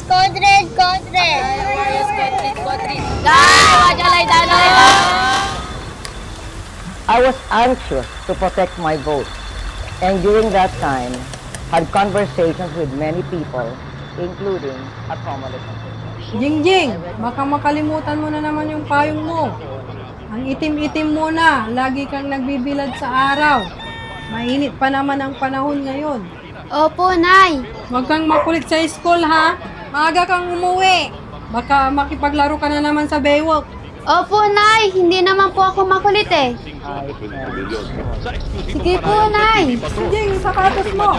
Kodred, Kodred. Warriors, Kodrit. Dai, wajalay, danay. I was anxious to protect my vote, and during that time, had conversations with many people, including a Comelec official. Jingjing, baka makalimutan mo na naman yung payong mo. Ang itim-itim mo na, lagi kang nagbibilad sa araw. Mainit pa naman ang panahon ngayon. Opo, Nay. Huwag kang makulit sa school ha. Maaga kang umuwi. Baka makipaglaro ka na naman sa baywalk. Opo, Nay. Hindi naman po ako makulit eh. Sige po, Nay. Jingjing, yung sapatos mo.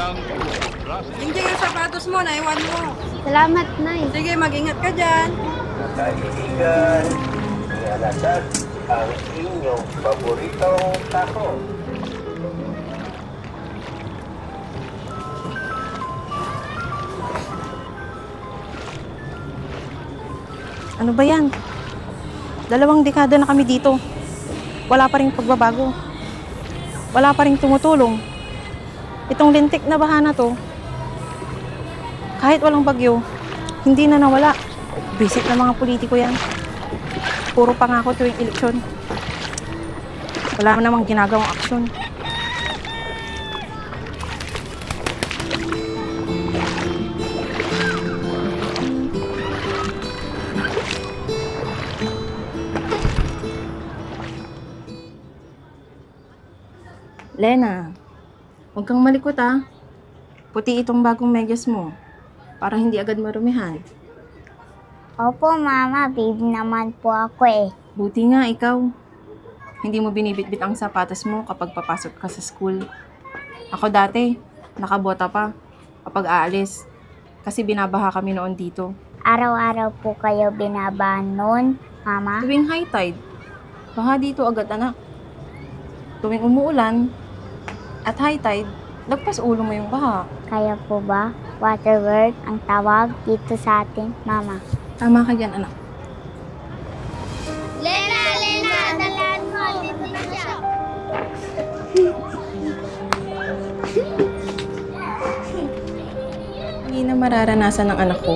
Jingjing, yung sapatos mo, naiwan mo. Salamat, Nay. Sige, mag-ingat ka dyan. Kaibigan, inalasan ang inyong paboritong taho. Ano ba yan? 2 dekada na kami dito. Wala pa rin pagbabago. Wala pa rin tumutulong. Itong lintik na baha na to, kahit walang bagyo, hindi na nawala. Visit ng mga politiko yan. Puro pangako tuwing eleksyon. Wala namang ginagawang aksyon. Lena, huwag kang malikot ah. Puti itong bagong medyas mo para hindi agad marumihan. Opo, Mama. Baby naman po ako eh. Buti nga ikaw. Hindi mo binibitbit ang sapatos mo kapag papasok ka sa school. Ako dati, nakabota pa kapag aalis kasi binabaha kami noon dito. Araw-araw po kayo binabahan noon, Mama. Tuwing high tide, baha dito agad anak. Tuwing umuulan at high tide, lagpas ulo mo yung baha. Kaya po ba water work ang tawag dito sa atin, Mama? Tama ka dyan anak. Lena! Dalaan mo! Dito na siya! Hindi na mararanasan ng anak ko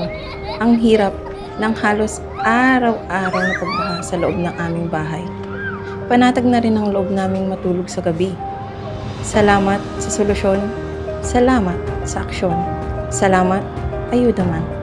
ang hirap ng halos araw-araw na pagbaha sa loob ng aming bahay. Panatag na rin ang loob naming matulog sa gabi. Salamat sa solusyon. Salamat sa aksyon. Salamat, ayuda man.